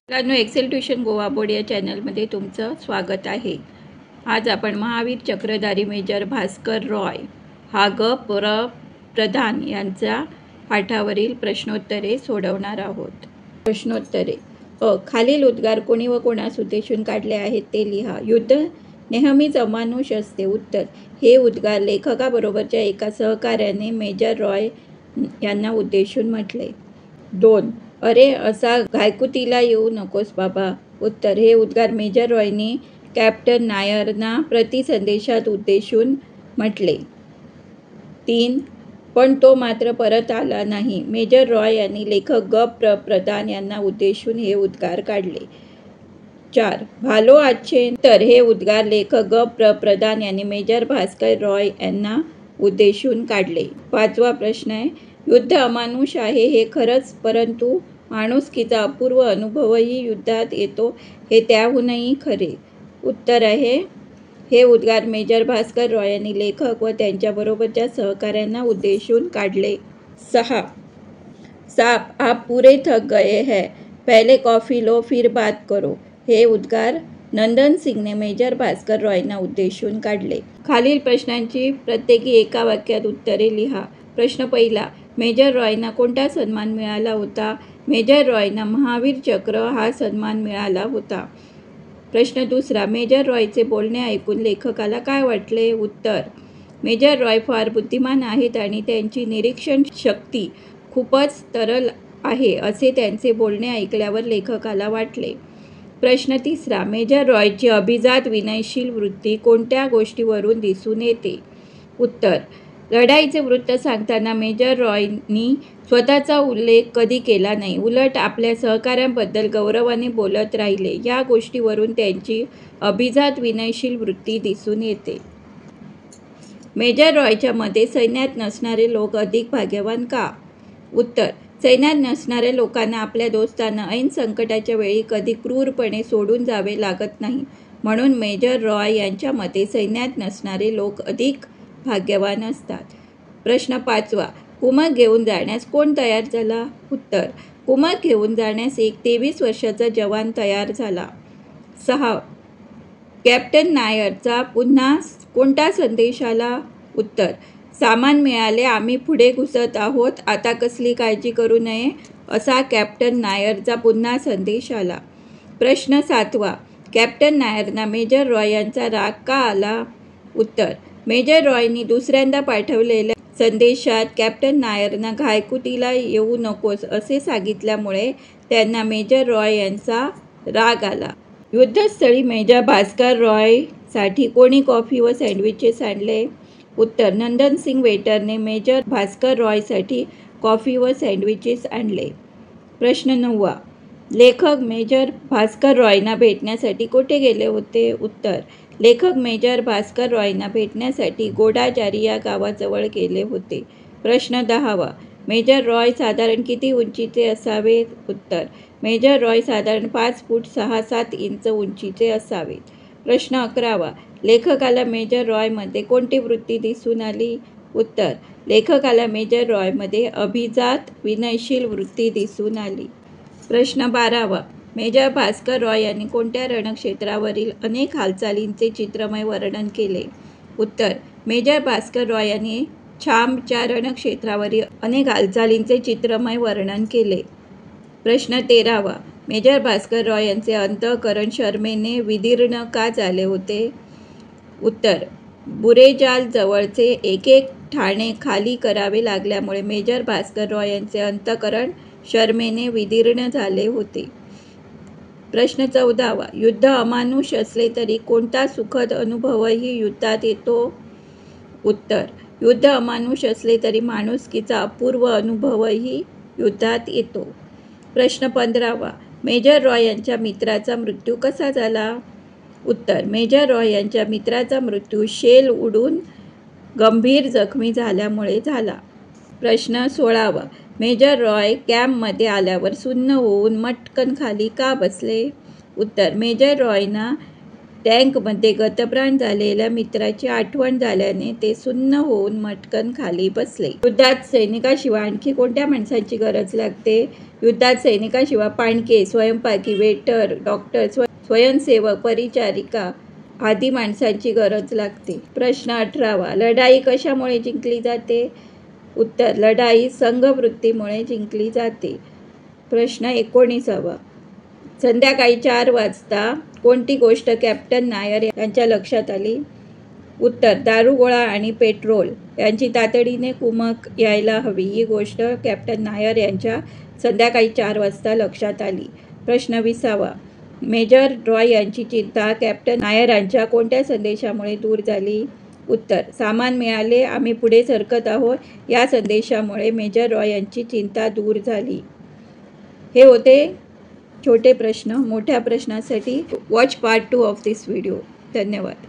मित्रांनो, Excel tuition Goa board या चॅनलमध्ये तुमचं स्वागत आहे. आज आपण महावीर चक्रधारी मेजर भास्कर रॉय हा प्रधान यांच्या पाठावरील प्रश्नोत्तरे सोडवणार आहोत. प्रश्नोत्तरे: खालील उद्गार कोणी व कोणास उद्देशून काढले आहेत ते लिहा. युद्ध नेहमीच अमानुष असते. उत्तर: हे उद्गार लेखकाबरोबरच्या एका सहकार्याने मेजर रॉय यांना उद्देशून म्हटले. 2. अरे असा घायकुतीला येऊ नकोस बाबा. उत्तर: हे उद्गार मेजर रॉयनी कॅप्टन नायरना प्रतिसंदेशात उद्देशून म्हटले. 3. पण तो मात्र परत आला नाही. मेजर रॉय यांनी लेखक प्रधान यांना उद्देशून हे उद्गार काढले. 4. भालो आजचे. तर हे उद्गार लेखक प्रधान यांनी मेजर भास्कर रॉय यांना उद्देशून काढले. 5वा प्रश्न आहे: युद्ध अमानुष आहे हे खरंच, परंतु माणुसकीचा अपूर्व अनुभवही युद्धात येतो हे त्याहूनही खरे. उत्तर आहे: हे उद्गार मेजर भास्कर रॉय यांनी लेखक व त्यांच्याबरोबरच्या सहकाऱ्यांना उद्देशून काढले. 6. साप आप पूरे थक गए हैं, पहले कॉफी लो फिर बात करो. हे उद्गार नंदन सिंगने मेजर भास्कर रॉयना उद्देशून काढले. खालील प्रश्नांची प्रत्येकी एका वाक्यात उत्तरे लिहा. प्रश्न पहिला: मेजर रॉयना कोणता सन्मान मिळाला होता? मेजर रॉयना महावीर चक्र हा सन्मान मिळाला होता. प्रश्न दुसरा: मेजर रॉयचे बोलणे ऐकून लेखकाला काय वाटले? उत्तर: मेजर रॉय फार बुद्धिमान आहेत आणि त्यांची निरीक्षण शक्ती खूपच तरल आहे असे त्यांचे बोलणे ऐकल्यावर लेखकाला वाटले. प्रश्न तिसरा: मेजर रॉयची अभिजात विनयशील वृत्ती कोणत्या गोष्टीवरून दिसून येते? उत्तर: लढाईचे वृत्त सांगताना मेजर रॉयनी स्वतःचा उल्लेख कधी केला नाही, उलट आपल्या सहकाऱ्यांबद्दल गौरवाने बोलत राहिले. या गोष्टीवरून त्यांची अभिजात विनयशील वृत्ती दिसून येते. मेजर रॉयच्या मते सैन्यात नसणारे लोक अधिक भाग्यवान का? उत्तर: सैन्यात नसणाऱ्या लोकांना आपल्या दोस्तांना ऐन संकटाच्या वेळी कधी क्रूरपणे सोडून जावे लागत नाही. म्हणून मेजर रॉय यांच्या मते सैन्यात नसणारे लोक अधिक भाग्यवान असतात. प्रश्न 5वा: कुमक घेऊन जाण्यास कोण तयार झाला? उत्तर: कुमक घेऊन जाण्यास एक 23 वर्षाचा जवान तयार झाला. 6. कॅप्टन नायरचा पुन्हा कोणता संदेश आला? उत्तर: सामान मिळाले, आम्ही पुढे घुसत आहोत, आता कसली काळजी करू नये, असा कॅप्टन नायरचा पुन्हा संदेश आला. प्रश्न 7वा: कॅप्टन नायरना मेजर रॉय यांचा राग का आला? उत्तर: मेजर रॉयनी दुसऱ्यांदा पाठवलेल्या संदेशात कॅप्टन नायरना घायकुतीला येऊ नकोस असे सांगितल्यामुळे त्यांना मेजर रॉय यांचा राग आला. युद्धस्थळी मेजर भास्कर रॉयसाठी कोणी कॉफी व सँडविचेस आणले? उत्तर: नंदन सिंग वेटरने मेजर भास्कर रॉयसाठी कॉफी व सँडविचेस आणले. प्रश्न 9वा: लेखक मेजर भास्कर रॉयना भेटण्यासाठी कोठे गेले होते? उत्तर: लेखक मेजर भास्कर रॉयना भेटण्यासाठी गोडाजारी या गावाजवळ गेले होते. प्रश्न 10वा: मेजर रॉय साधारण किती उंचीचे असावेत? उत्तर: मेजर रॉय साधारण 5 फूट 6-7 इंच उंचीचे असावेत. प्रश्न 11वा: लेखकाला मेजर रॉयमध्ये कोणती वृत्ती दिसून आली? उत्तर: लेखकाला मेजर रॉयमध्ये अभिजात विनयशील वृत्ती दिसून आली. प्रश्न 12वा: मेजर भास्कर रॉय यांनी कोणत्या रणक्षेत्रावरील अनेक हालचालींचे चित्रमय वर्णन केले? उत्तर: मेजर भास्कर रॉय यांनी छामच्या रणक्षेत्रावरील अनेक हालचालींचे चित्रमय वर्णन केले. प्रश्न 13वा: मेजर भास्कर रॉय यांचे अंतःकरण शरमेने विदीर्ण का झाले होते? उत्तर: बुरेजाल जवळचे एक ठाणे खाली करावे लागल्यामुळे मेजर भास्कर रॉय यांचे अंतःकरण शरमेने विदीर्ण झाले होते. प्रश्न 14वा: युद्ध अमानुष असले तरी कोणता सुखद अनुभवही युद्धात येतो? उत्तर: युद्ध अमानुष असले तरी माणुसकीचा अपूर्व अनुभवही युद्धात येतो. प्रश्न 15वा: मेजर रॉय यांच्या मित्राचा मृत्यू कसा झाला? उत्तर: मेजर रॉय यांच्या मित्राचा मृत्यू शेल उडून गंभीर जखमी झाल्यामुळे झाला. प्रश्न 16वा: मेजर रॉय कॅम्पमध्ये आल्यावर सुन्न होऊन मटकन खाली का बसले? उत्तर: मेजर रॉयना टँकमध्ये गतप्राण झालेल्या मित्राची आठवण झाल्याने ते सुन्न होऊन मटकन खाली बसले. युद्धात सैनिकाशिवाय आणखी कोणत्या माणसांची गरज लागते? युद्धात सैनिकाशिवाय पाणके, स्वयंपाकी, वेटर, डॉक्टर, स्वयंसेवक, परिचारिका आदी माणसांची गरज लागते. प्रश्न 18वा. लढाई कशामुळे जिंकली जाते? उत्तर: लढाई संघवृत्तीमुळे जिंकली जाते. प्रश्न 19वा. संध्याकाळी 4 वाजता कोणती गोष्ट कॅप्टन नायर यांच्या लक्षात आली? उत्तर: दारुगोळा आणि पेट्रोल यांची तातडीने कुमक यायला हवी ही गोष्ट कॅप्टन नायर यांच्या संध्याकाळी 4 वाजता लक्षात आली. प्रश्न 20वा. मेजर रॉय यांची चिंता कॅप्टन नायरांच्या कोणत्या संदेशामुळे दूर झाली? उत्तर: सामान मिळाले, आम्ही पुढे सरकत आहोत या संदेशामुळे मेजर रॉय यांची चिंता दूर झाली. हे होते छोटे प्रश्न. मोठ्या प्रश्नासाठी watch part 2 of this video. धन्यवाद.